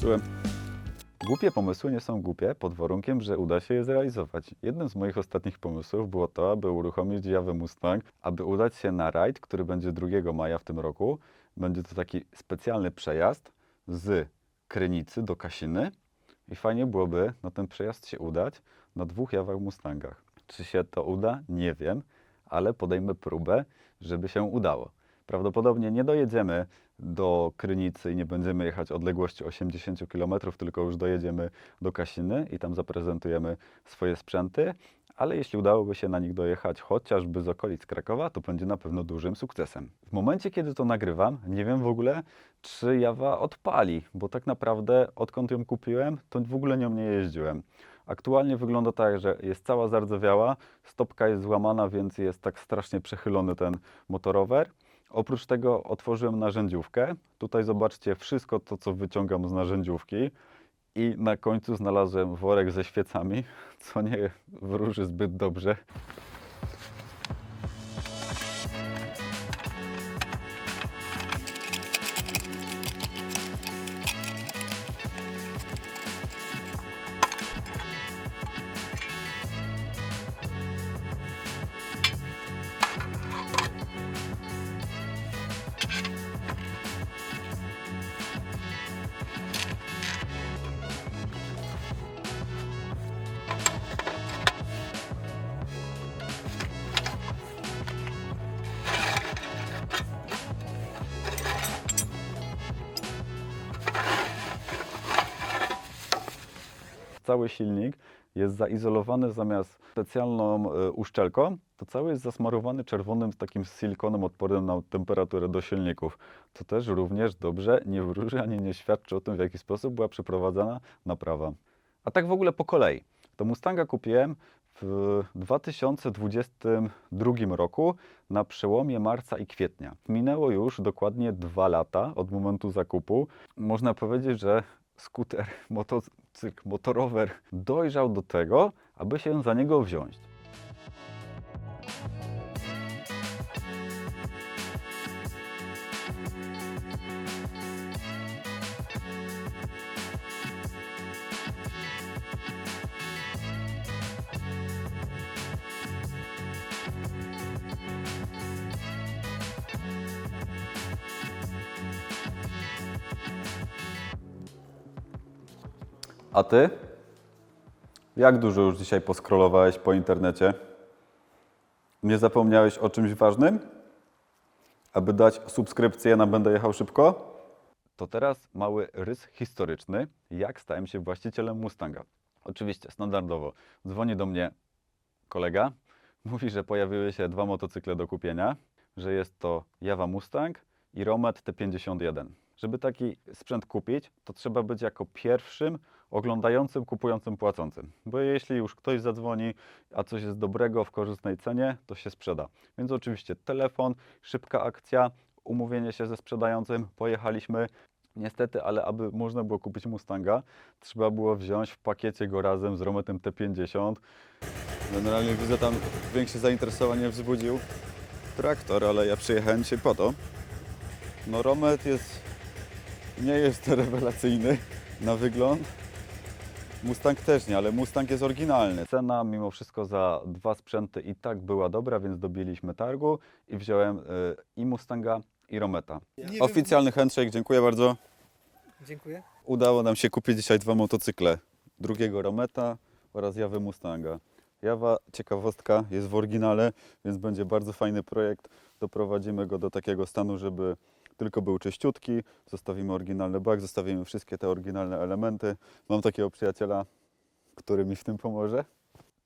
pomysły. Głupie pomysły nie są głupie pod warunkiem, że uda się je zrealizować. Jednym z moich ostatnich pomysłów było to, aby uruchomić Jawę Mustang, aby udać się na rajd, który będzie 2 maja w tym roku. Będzie to taki specjalny przejazd z Krynicy do Kasiny i fajnie byłoby na ten przejazd się udać na 2 Jawach Mustangach. Czy się to uda? Nie wiem, ale podejmę próbę, żeby się udało. Prawdopodobnie nie dojedziemy do Krynicy i nie będziemy jechać odległości 80 km, tylko już dojedziemy do Kasiny i tam zaprezentujemy swoje sprzęty, ale jeśli udałoby się na nich dojechać chociażby z okolic Krakowa, to będzie na pewno dużym sukcesem. W momencie, kiedy to nagrywam, nie wiem w ogóle, czy Jawa odpali, bo tak naprawdę odkąd ją kupiłem, to w ogóle nią nie jeździłem. Aktualnie wygląda tak, że jest cała zardzewiała, stopka jest złamana, więc jest tak strasznie przechylony ten motorower. Oprócz tego otworzyłem narzędziówkę. Tutaj zobaczcie wszystko to, co wyciągam z narzędziówki. I na końcu znalazłem worek ze świecami, co nie wróży zbyt dobrze. Cały silnik jest zaizolowany zamiast specjalną uszczelką, to cały jest zasmarowany czerwonym z takim silikonem odpornym na temperaturę do silników. To też również dobrze nie wróży ani nie świadczy o tym, w jaki sposób była przeprowadzana naprawa. A tak w ogóle po kolei. To Mustanga kupiłem w 2022 roku na przełomie marca i kwietnia. Minęło już dokładnie 2 lata od momentu zakupu. Można powiedzieć, że skuter, motocykl, motorower dojrzał do tego, aby się za niego wziąć. A ty? Jak dużo już dzisiaj poskrolowałeś po internecie? Nie zapomniałeś o czymś ważnym? Aby dać subskrypcję na Będę Jechał Szybko? To teraz mały rys historyczny, jak stałem się właścicielem Mustanga. Oczywiście, standardowo dzwoni do mnie kolega, mówi, że pojawiły się 2 motocykle do kupienia, że jest to Jawa Mustang i Romet T51. Żeby taki sprzęt kupić, to trzeba być jako pierwszym oglądającym, kupującym, płacącym. Bo jeśli już ktoś zadzwoni, a coś jest dobrego w korzystnej cenie, to się sprzeda. Więc oczywiście telefon, szybka akcja, umówienie się ze sprzedającym, pojechaliśmy. Niestety, ale aby można było kupić Mustanga, trzeba było wziąć w pakiecie go razem z Rometem T50. Generalnie widzę, tam większe zainteresowanie wzbudził traktor, ale ja przyjechałem dzisiaj po to. No Romet nie jest rewelacyjny na wygląd. Mustang też nie, ale Mustang jest oryginalny. Cena mimo wszystko za 2 sprzęty i tak była dobra, więc dobiliśmy targu i wziąłem i Mustanga, i Rometa. Oficjalny handshake, dziękuję bardzo. Dziękuję. Udało nam się kupić dzisiaj 2 motocykle. Drugiego Rometa oraz Jawę Mustanga. Jawa, ciekawostka, jest w oryginale, więc będzie bardzo fajny projekt. Doprowadzimy go do takiego stanu, żeby tylko był czyściutki. Zostawimy oryginalny bak, zostawimy wszystkie te oryginalne elementy. Mam takiego przyjaciela, który mi w tym pomoże.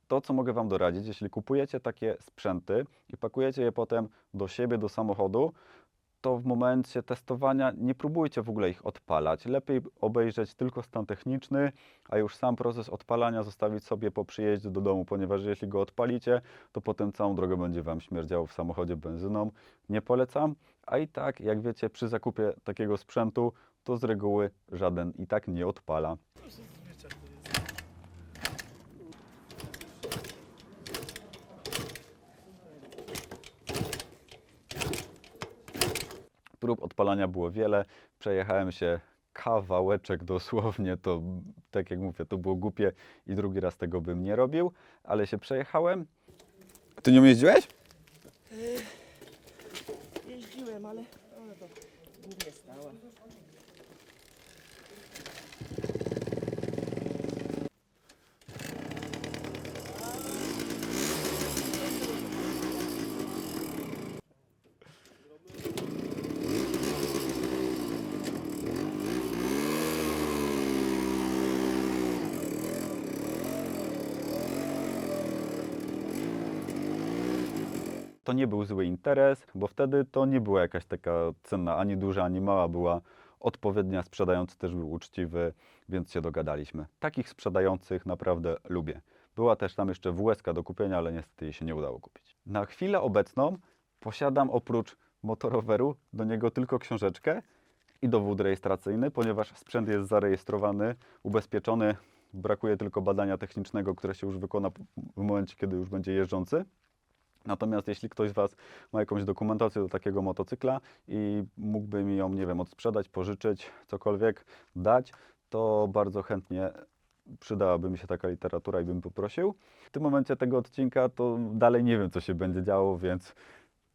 To, co mogę Wam doradzić, jeśli kupujecie takie sprzęty i pakujecie je potem do siebie, do samochodu, to w momencie testowania nie próbujcie w ogóle ich odpalać. Lepiej obejrzeć tylko stan techniczny, a już sam proces odpalania zostawić sobie po przyjeździe do domu, ponieważ jeśli go odpalicie, to potem całą drogę będzie Wam śmierdziało w samochodzie benzyną. Nie polecam, a i tak, jak wiecie, przy zakupie takiego sprzętu, to z reguły żaden i tak nie odpala. Prób odpalania było wiele. Przejechałem się kawałeczek dosłownie, to tak jak mówię, to było głupie i drugi raz tego bym nie robił, ale się przejechałem. Ty nią jeździłeś? Jeździłem, ale ona to głównie stała. To nie był zły interes, bo wtedy to nie była jakaś taka cena ani duża, ani mała, była odpowiednia, sprzedający też był uczciwy, więc się dogadaliśmy. Takich sprzedających naprawdę lubię. Była też tam jeszcze WSK do kupienia, ale niestety jej się nie udało kupić. Na chwilę obecną posiadam oprócz motoroweru do niego tylko książeczkę i dowód rejestracyjny, ponieważ sprzęt jest zarejestrowany, ubezpieczony. Brakuje tylko badania technicznego, które się już wykona w momencie, kiedy już będzie jeżdżący. Natomiast jeśli ktoś z Was ma jakąś dokumentację do takiego motocykla i mógłby mi ją, nie wiem, odsprzedać, pożyczyć, cokolwiek dać, to bardzo chętnie przydałaby mi się taka literatura i bym poprosił. W tym momencie tego odcinka to dalej nie wiem, co się będzie działo, więc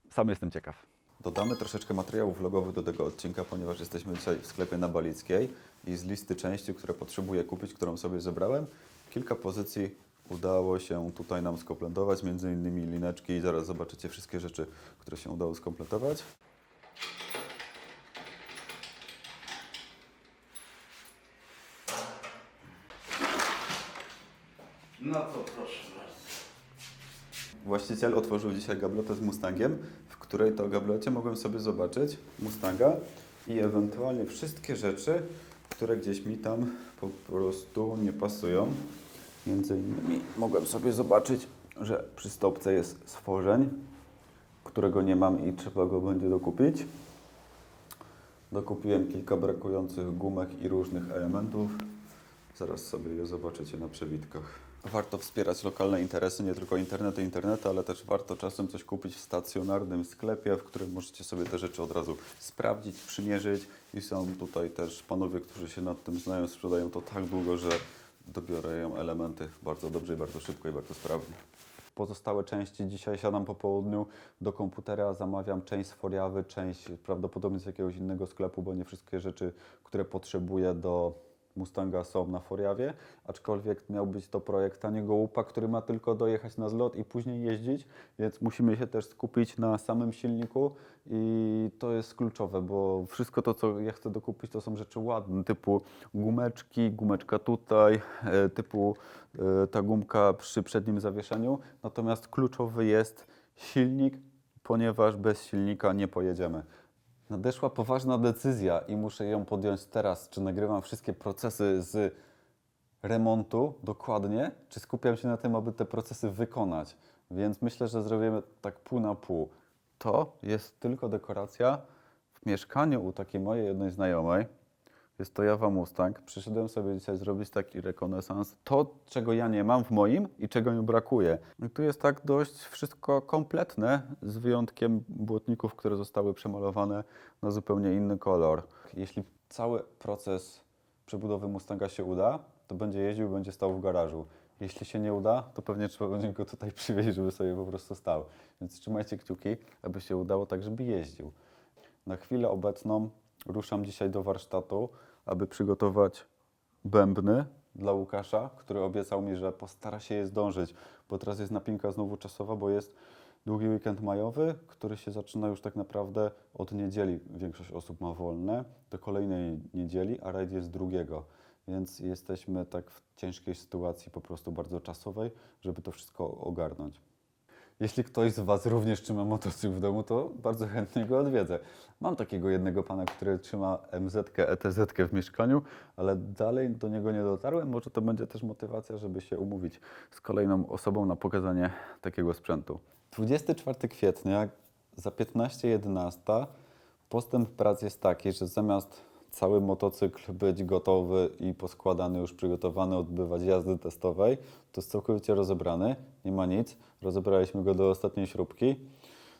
sam jestem ciekaw. Dodamy troszeczkę materiałów vlogowych do tego odcinka, ponieważ jesteśmy dzisiaj w sklepie na Balickiej i z listy części, które potrzebuję kupić, którą sobie zebrałem, kilka pozycji udało się tutaj nam skompletować, między innymi lineczki i zaraz zobaczycie wszystkie rzeczy, które się udało skompletować. No to proszę bardzo. Właściciel otworzył dzisiaj gablotę z Mustangiem, w której to gablecie mogłem sobie zobaczyć Mustanga i ewentualnie wszystkie rzeczy, które gdzieś mi tam po prostu nie pasują. Między innymi mogłem sobie zobaczyć, że przy stopce jest stworzeń, którego nie mam i trzeba go będzie dokupić. Dokupiłem kilka brakujących gumek i różnych elementów. Zaraz sobie je zobaczycie na przewitkach. Warto wspierać lokalne interesy, nie tylko internety, ale też warto czasem coś kupić w stacjonarnym sklepie, w którym możecie sobie te rzeczy od razu sprawdzić, przymierzyć. I są tutaj też panowie, którzy się nad tym znają, sprzedają to tak długo, że dobierają elementy bardzo dobrze i bardzo szybko i bardzo sprawnie. Pozostałe części dzisiaj siadam po południu do komputera, zamawiam część z Foriawy, część prawdopodobnie z jakiegoś innego sklepu, bo nie wszystkie rzeczy, które potrzebuję do Mustanga są na Foriawie, aczkolwiek miał być to projekt taniego łupa, który ma tylko dojechać na zlot i później jeździć, więc musimy się też skupić na samym silniku i to jest kluczowe, bo wszystko to, co ja chcę dokupić, to są rzeczy ładne, typu gumeczki, gumeczka tutaj, typu ta gumka przy przednim zawieszeniu, natomiast kluczowy jest silnik, ponieważ bez silnika nie pojedziemy. Nadeszła poważna decyzja i muszę ją podjąć teraz. Czy nagrywam wszystkie procesy z remontu dokładnie, czy skupiam się na tym, aby te procesy wykonać. Więc myślę, że zrobimy tak pół na pół. To jest tylko dekoracja w mieszkaniu u takiej mojej jednej znajomej. Jest to Jawa Mustang. Przyszedłem sobie dzisiaj zrobić taki rekonesans. To, czego ja nie mam w moim i czego mi brakuje. I tu jest tak dość wszystko kompletne, z wyjątkiem błotników, które zostały przemalowane na zupełnie inny kolor. Jeśli cały proces przebudowy Mustanga się uda, to będzie jeździł, będzie stał w garażu. Jeśli się nie uda, to pewnie trzeba będzie go tutaj przywieźć, żeby sobie po prostu stał. Więc trzymajcie kciuki, aby się udało tak, żeby jeździł. Na chwilę obecną ruszam dzisiaj do warsztatu, aby przygotować bębny dla Łukasza, który obiecał mi, że postara się je zdążyć, bo teraz jest napinka znowu czasowa, bo jest długi weekend majowy, który się zaczyna już tak naprawdę od niedzieli. Większość osób ma wolne, do kolejnej niedzieli, a rajd jest drugiego. Więc jesteśmy tak w ciężkiej sytuacji, po prostu bardzo czasowej, żeby to wszystko ogarnąć. Jeśli ktoś z Was również trzyma motocykl w domu, to bardzo chętnie go odwiedzę. Mam takiego jednego pana, który trzyma MZ-kę, ETZ-kę w mieszkaniu, ale dalej do niego nie dotarłem. Może to będzie też motywacja, żeby się umówić z kolejną osobą na pokazanie takiego sprzętu. 24 kwietnia za 15:11 postęp prac jest taki, że zamiast cały motocykl być gotowy i poskładany, już przygotowany, odbywać jazdy testowej, to jest całkowicie rozebrany, nie ma nic. Rozebraliśmy go do ostatniej śrubki.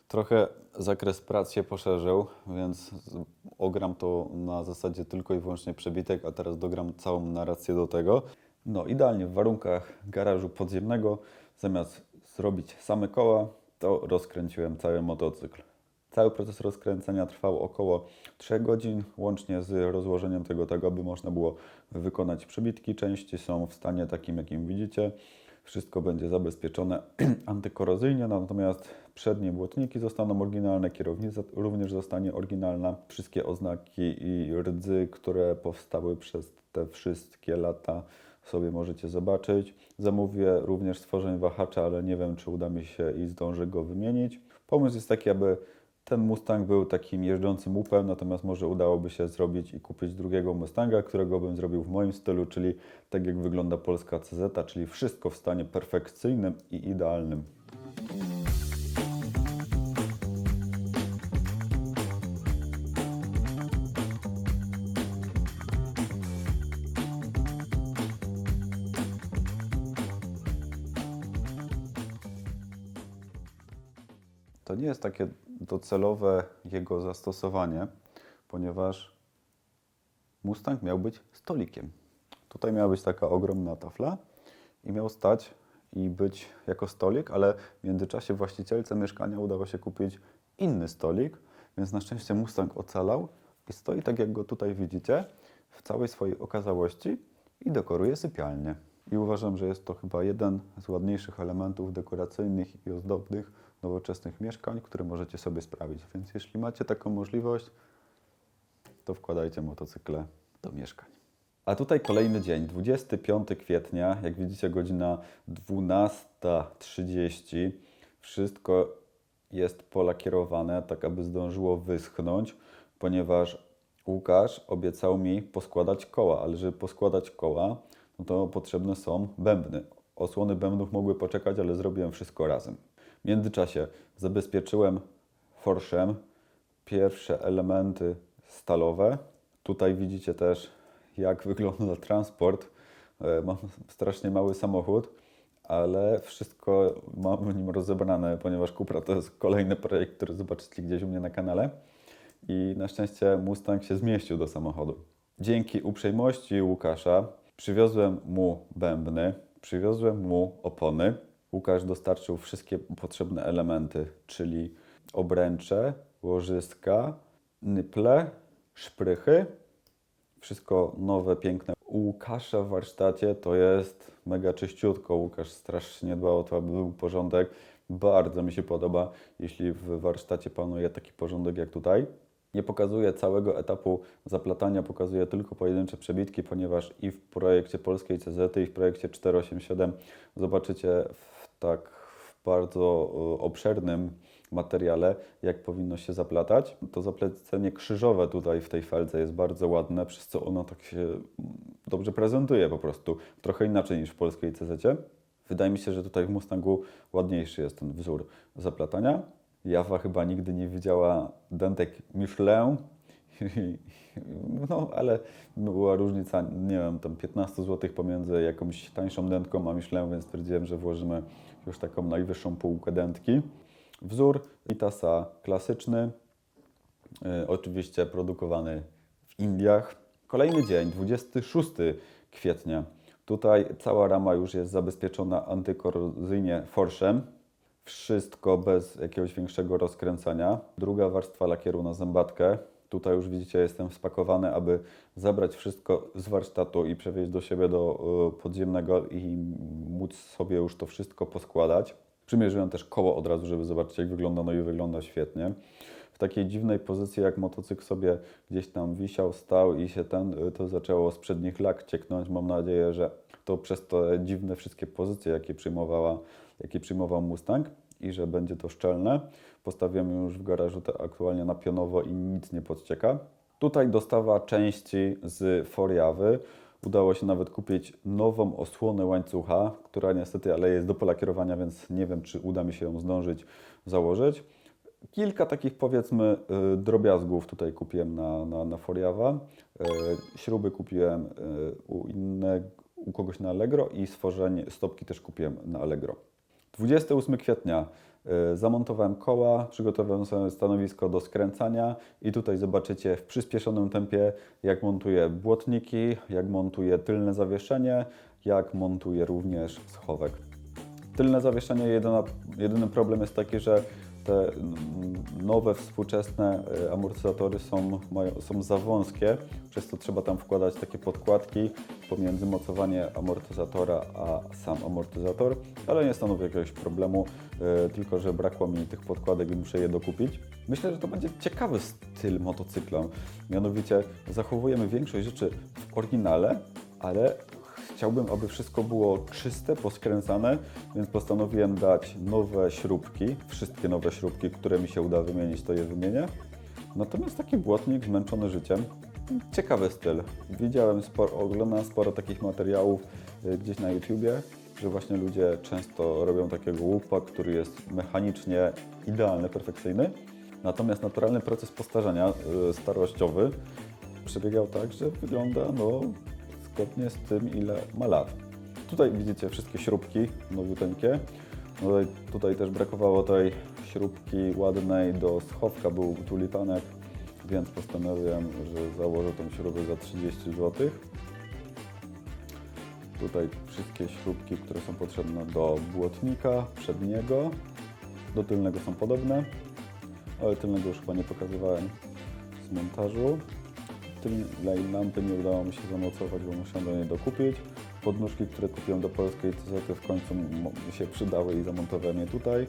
Trochę zakres prac się poszerzył, więc ogram to na zasadzie tylko i wyłącznie przebitek, a teraz dogram całą narrację do tego. No idealnie w warunkach garażu podziemnego, zamiast zrobić same koła, to rozkręciłem cały motocykl. Cały proces rozkręcenia trwał około 3 godzin, łącznie z rozłożeniem tego tak, aby można było wykonać przebitki. Części są w stanie takim, jakim widzicie. Wszystko będzie zabezpieczone antykorozyjnie, natomiast przednie błotniki zostaną oryginalne, kierownica również zostanie oryginalna. Wszystkie oznaki i rdzy, które powstały przez te wszystkie lata, sobie możecie zobaczyć. Zamówię również stworzenie wahacza, ale nie wiem, czy uda mi się i zdążę go wymienić. Pomysł jest taki, aby ten Mustang był takim jeżdżącym łupem, natomiast może udałoby się zrobić i kupić drugiego Mustanga, którego bym zrobił w moim stylu, czyli tak jak wygląda polska CZ, czyli wszystko w stanie perfekcyjnym i idealnym. To nie jest takie docelowe jego zastosowanie, ponieważ Mustang miał być stolikiem. Tutaj miała być taka ogromna tafla i miał stać i być jako stolik, ale w międzyczasie właścicielce mieszkania udało się kupić inny stolik, więc na szczęście Mustang ocalał i stoi tak, jak go tutaj widzicie, w całej swojej okazałości i dekoruje sypialnię. I uważam, że jest to chyba jeden z ładniejszych elementów dekoracyjnych i ozdobnych nowoczesnych mieszkań, które możecie sobie sprawić. Więc jeśli macie taką możliwość, to wkładajcie motocykle do mieszkań. A tutaj kolejny dzień, 25 kwietnia, jak widzicie godzina 12:30. Wszystko jest polakierowane, tak aby zdążyło wyschnąć, ponieważ Łukasz obiecał mi poskładać koła, ale żeby poskładać koła, no to potrzebne są bębny. Osłony bębnów mogły poczekać, ale zrobiłem wszystko razem. W międzyczasie zabezpieczyłem forszem pierwsze elementy stalowe. Tutaj widzicie też, jak wygląda transport. Mam strasznie mały samochód, ale wszystko mam w nim rozebrane, ponieważ Cupra to jest kolejny projekt, który zobaczycie gdzieś u mnie na kanale. I na szczęście Mustang się zmieścił do samochodu. Dzięki uprzejmości Łukasza przywiozłem mu bębny, przywiozłem mu opony. Łukasz dostarczył wszystkie potrzebne elementy, czyli obręcze, łożyska, nyple, szprychy. Wszystko nowe, piękne. U Łukasza w warsztacie to jest mega czyściutko. Łukasz strasznie dbał o to, aby był porządek. Bardzo mi się podoba, jeśli w warsztacie panuje taki porządek jak tutaj. Nie pokazuję całego etapu zaplatania, pokazuję tylko pojedyncze przebitki, ponieważ i w projekcie polskiej CZ, i w projekcie 487 zobaczycie w bardzo obszernym materiale, jak powinno się zaplatać. To zaplecenie krzyżowe tutaj w tej feldze jest bardzo ładne, przez co ono tak się dobrze prezentuje po prostu. Trochę inaczej niż w polskiej CZ. Wydaje mi się, że tutaj w Mustangu ładniejszy jest ten wzór zaplatania. Jawa chyba nigdy nie widziała dentek Michelin, no ale była różnica, nie wiem, tam 15 zł pomiędzy jakąś tańszą dętką a Michelin, więc stwierdziłem, że włożymy już taką najwyższą półkę dętki. Wzór Itasa klasyczny, oczywiście produkowany w Indiach. Kolejny dzień, 26 kwietnia. Tutaj cała rama już jest zabezpieczona antykorozyjnie forszem. Wszystko bez jakiegoś większego rozkręcania. Druga warstwa lakieru na zębatkę. Tutaj już widzicie, jestem spakowany, aby zabrać wszystko z warsztatu i przewieźć do siebie do podziemnego i móc sobie już to wszystko poskładać. Przymierzyłem też koło od razu, żeby zobaczyć, jak wygląda, no i wygląda świetnie. W takiej dziwnej pozycji, jak motocykl sobie gdzieś tam wisiał, stał i się to zaczęło z przednich lak cieknąć. Mam nadzieję, że to przez te dziwne wszystkie pozycje, jakie przyjmował Mustang i że będzie to szczelne. Postawiłem już w garażu to aktualnie na pionowo i nic nie podcieka. Tutaj dostawa części z Foriawy. Udało się nawet kupić nową osłonę łańcucha, która niestety, ale jest do polakierowania, więc nie wiem, czy uda mi się ją zdążyć założyć. Kilka takich, powiedzmy, drobiazgów tutaj kupiłem na Foriawa. Śruby kupiłem u kogoś na Allegro i stopki też kupiłem na Allegro. 28 kwietnia. Zamontowałem koła, przygotowałem sobie stanowisko do skręcania i tutaj zobaczycie w przyspieszonym tempie, jak montuję błotniki, jak montuję tylne zawieszenie, jak montuję również schowek. Tylne zawieszenie, jedyny problem jest taki, że te nowe, współczesne amortyzatory są za wąskie, przez to trzeba tam wkładać takie podkładki pomiędzy mocowanie amortyzatora a sam amortyzator, ale nie stanowi jakiegoś problemu, tylko że brakło mi tych podkładek i muszę je dokupić. Myślę, że to będzie ciekawy styl motocykla, mianowicie zachowujemy większość rzeczy w oryginale, ale chciałbym, aby wszystko było czyste, poskręcane, więc postanowiłem dać nowe śrubki, wszystkie nowe śrubki, które mi się uda wymienić, to je wymienię. Natomiast taki błotnik zmęczony życiem, ciekawy styl. Oglądałem sporo takich materiałów gdzieś na YouTubie, że właśnie ludzie często robią takiego łupa, który jest mechanicznie idealny, perfekcyjny. Natomiast naturalny proces postarzania starościowy przebiegał tak, że wygląda zgodnie z tym, ile ma lat. Tutaj widzicie wszystkie śrubki nowiuteńkie. Tutaj też brakowało tej śrubki ładnej do schowka, był tulipanek, więc postanowiłem, że założę tą śrubę za 30 zł. Tutaj wszystkie śrubki, które są potrzebne do błotnika przedniego, do tylnego są podobne, ale tylnego już chyba nie pokazywałem z montażu. Tylnej lampy nie udało mi się zamocować, bo musiałem do niej dokupić. Podnóżki, które kupiłem do polskiej CZ w końcu mi się przydały i zamontowałem je tutaj.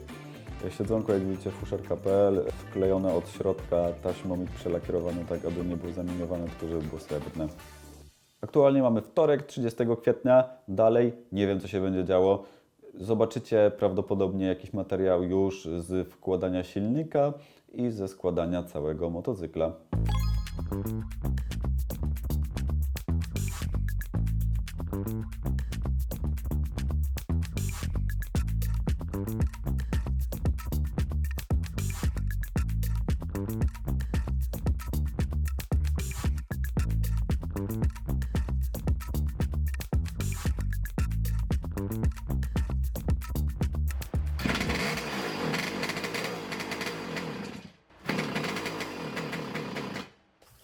Siedzonko, jak widzicie, fuszerka.pl, wklejone od środka taśmą i przelakierowane tak, aby nie było zaminowane, tylko żeby było srebrne. Aktualnie mamy wtorek, 30 kwietnia. Dalej nie wiem, co się będzie działo. Zobaczycie prawdopodobnie jakiś materiał już z wkładania silnika i ze składania całego motocykla.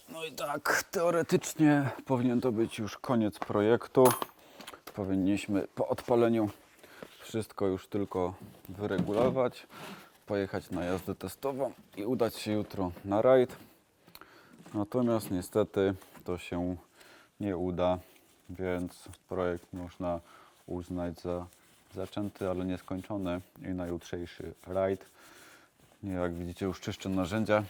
No i tak, teoretycznie powinien to być już koniec projektu. Powinniśmy po odpaleniu wszystko już tylko wyregulować, pojechać na jazdę testową i udać się jutro na rajd. Natomiast niestety to się nie uda, więc projekt można uznać za zaczęty, ale nieskończony i na jutrzejszy rajd, jak widzicie, już czyszczę narzędzia,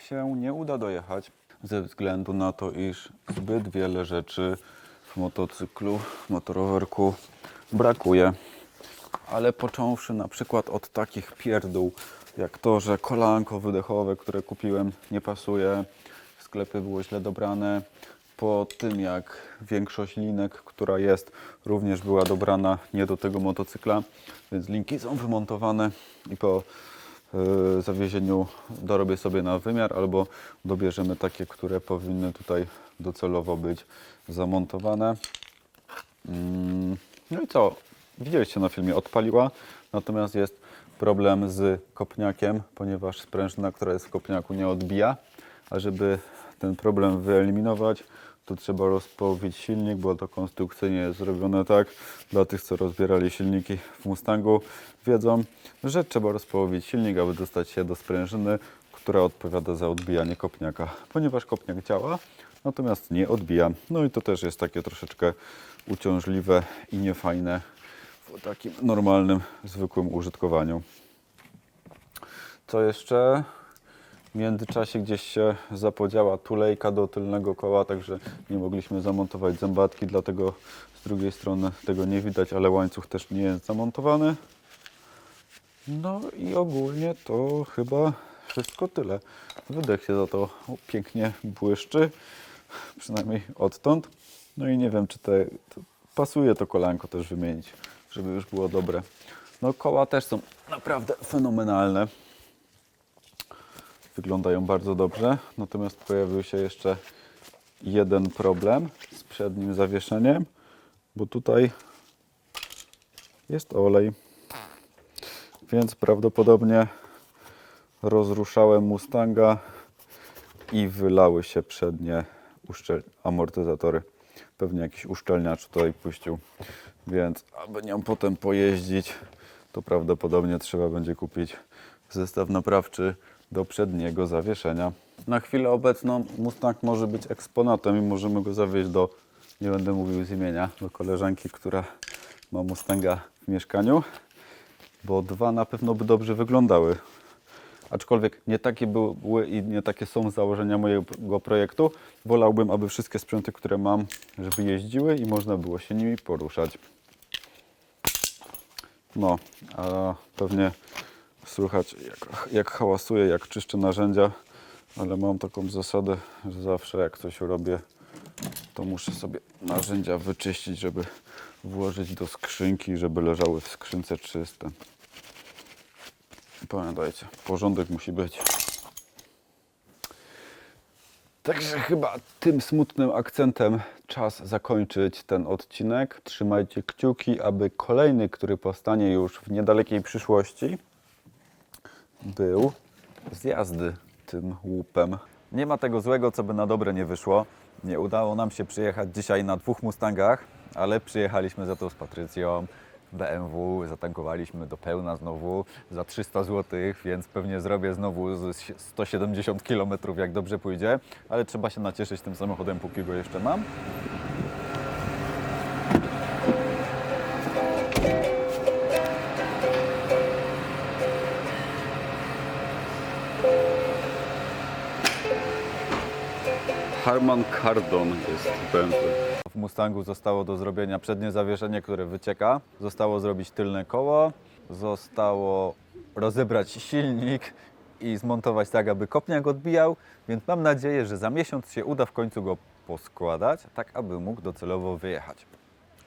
się nie uda dojechać ze względu na to, iż zbyt wiele rzeczy w motocyklu, w motorowerku brakuje. Ale począwszy na przykład od takich pierdół, jak to, że kolanko wydechowe, które kupiłem, nie pasuje, w sklepie było źle dobrane, po tym jak większość linek, która jest, również była dobrana nie do tego motocykla, więc linki są wymontowane i po zawiezieniu dorobię sobie na wymiar albo dobierzemy takie, które powinny tutaj docelowo być zamontowane. No i co? Widzieliście na filmie, odpaliła, natomiast jest problem z kopniakiem, ponieważ sprężyna, która jest w kopniaku, nie odbija, a żeby ten problem wyeliminować, to trzeba rozpołowić silnik, bo to konstrukcyjnie jest zrobione tak. Dla tych, co rozbierali silniki w Mustangu, wiedzą, że trzeba rozpołowić silnik, aby dostać się do sprężyny, która odpowiada za odbijanie kopniaka. Ponieważ kopniak działa, natomiast nie odbija. No i to też jest takie troszeczkę uciążliwe i niefajne w takim normalnym, zwykłym użytkowaniu. Co jeszcze? W międzyczasie gdzieś się zapodziała tulejka do tylnego koła, także nie mogliśmy zamontować zębatki, dlatego z drugiej strony tego nie widać, ale łańcuch też nie jest zamontowany. No i ogólnie to chyba wszystko tyle. Wydech się za to pięknie błyszczy, przynajmniej odtąd. No i nie wiem, czy pasuje to kolanko też wymienić, żeby już było dobre. No koła też są naprawdę fenomenalne. Wyglądają bardzo dobrze, natomiast pojawił się jeszcze jeden problem z przednim zawieszeniem, bo tutaj jest olej. Więc prawdopodobnie rozruszałem Mustanga i wylały się przednie amortyzatory. Pewnie jakiś uszczelniacz tutaj puścił. Więc aby nią potem pojeździć, to prawdopodobnie trzeba będzie kupić zestaw naprawczy do przedniego zawieszenia. Na chwilę obecną Mustang może być eksponatem i możemy go zawieźć do, nie będę mówił z imienia, do koleżanki, która ma Mustanga w mieszkaniu, bo dwa na pewno by dobrze wyglądały. Aczkolwiek nie takie były i nie takie są założenia mojego projektu. Wolałbym, aby wszystkie sprzęty, które mam, żeby jeździły i można było się nimi poruszać. No, a pewnie słychać jak hałasuję, jak czyszczę narzędzia, ale mam taką zasadę, że zawsze jak coś robię, to muszę sobie narzędzia wyczyścić, żeby włożyć do skrzynki, żeby leżały w skrzynce czyste. Pamiętajcie, porządek musi być. Także chyba tym smutnym akcentem czas zakończyć ten odcinek. Trzymajcie kciuki, aby kolejny, który powstanie już w niedalekiej przyszłości, był z jazdy tym łupem. Nie ma tego złego, co by na dobre nie wyszło. Nie udało nam się przyjechać dzisiaj na 2 Mustangach, ale przyjechaliśmy za to z Patrycją. BMW, zatankowaliśmy do pełna znowu za 300 zł, więc pewnie zrobię znowu 170 km, jak dobrze pójdzie, ale trzeba się nacieszyć tym samochodem, póki go jeszcze mam. Harman Kardon jest BMW. W Mustangu zostało do zrobienia przednie zawieszenie, które wycieka. Zostało zrobić tylne koło. Zostało rozebrać silnik i zmontować tak, aby kopniak odbijał. Więc mam nadzieję, że za miesiąc się uda w końcu go poskładać, tak aby mógł docelowo wyjechać.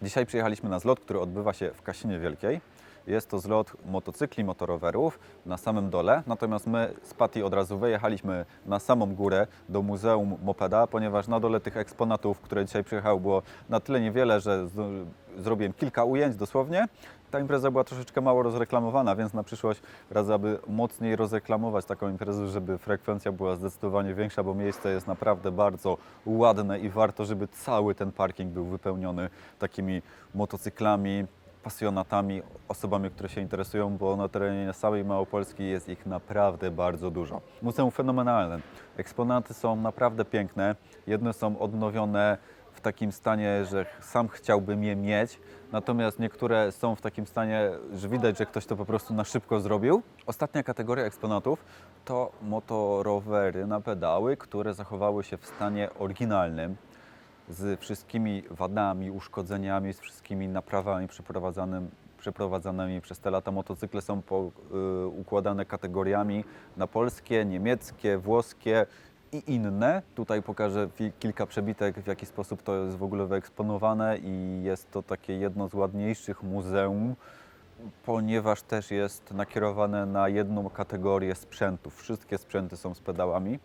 Dzisiaj przyjechaliśmy na zlot, który odbywa się w Kasinie Wielkiej. Jest to zlot motocykli, motorowerów na samym dole, natomiast my z Patty od razu wyjechaliśmy na samą górę do Muzeum Mopeda, ponieważ na dole tych eksponatów, które dzisiaj przyjechały, było na tyle niewiele, że zrobiłem kilka ujęć dosłownie. Ta impreza była troszeczkę mało rozreklamowana, więc na przyszłość radzę, aby mocniej rozreklamować taką imprezę, żeby frekwencja była zdecydowanie większa, bo miejsce jest naprawdę bardzo ładne i warto, żeby cały ten parking był wypełniony takimi motocyklami, pasjonatami, osobami, które się interesują, bo na terenie całej Małopolski jest ich naprawdę bardzo dużo. Muzeum fenomenalne. Eksponaty są naprawdę piękne. Jedne są odnowione w takim stanie, że sam chciałbym je mieć, natomiast niektóre są w takim stanie, że widać, że ktoś to po prostu na szybko zrobił. Ostatnia kategoria eksponatów to motorowery na pedały, które zachowały się w stanie oryginalnym, z wszystkimi wadami, uszkodzeniami, z wszystkimi naprawami przeprowadzanymi przez te lata. Motocykle są układane kategoriami na polskie, niemieckie, włoskie i inne. Tutaj pokażę kilka przebitek, w jaki sposób to jest w ogóle wyeksponowane i jest to takie jedno z ładniejszych muzeum, ponieważ też jest nakierowane na jedną kategorię sprzętów. Wszystkie sprzęty są z pedałami.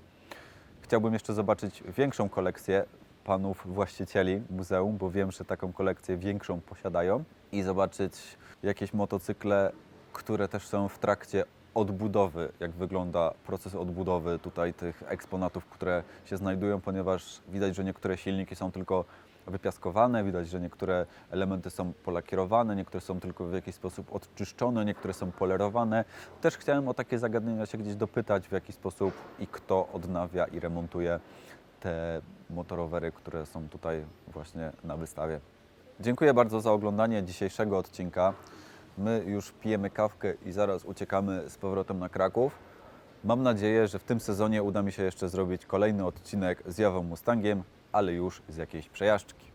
Chciałbym jeszcze zobaczyć większą kolekcję panów właścicieli muzeum, bo wiem, że taką kolekcję większą posiadają, i zobaczyć jakieś motocykle, które też są w trakcie odbudowy, jak wygląda proces odbudowy tutaj tych eksponatów, które się znajdują, ponieważ widać, że niektóre silniki są tylko wypiaskowane, widać, że niektóre elementy są polakierowane, niektóre są tylko w jakiś sposób odczyszczone, niektóre są polerowane. Też chciałem o takie zagadnienia się gdzieś dopytać, w jaki sposób i kto odnawia i remontuje te motorowery, które są tutaj właśnie na wystawie. Dziękuję bardzo za oglądanie dzisiejszego odcinka. My już pijemy kawkę i zaraz uciekamy z powrotem na Kraków. Mam nadzieję, że w tym sezonie uda mi się jeszcze zrobić kolejny odcinek z Jawą Mustangiem, ale już z jakiejś przejażdżki.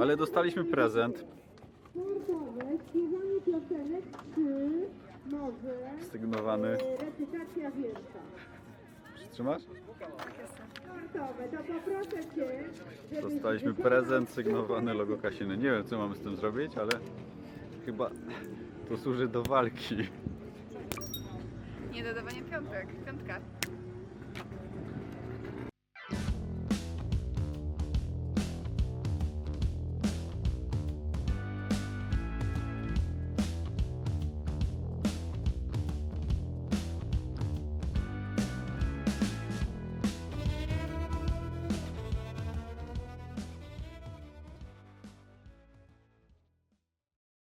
Ale dostaliśmy prezent. Śpiewanie piosenek czy może Sygnowany. recytacja wiersza. Przytrzymasz? Sportowe, to poproszę Cię, żebyś Dostaliśmy prezent sygnowany logo Kasiny. Nie wiem, co mamy z tym zrobić, ale chyba to służy do walki. Nie dodawanie piątek, piątka.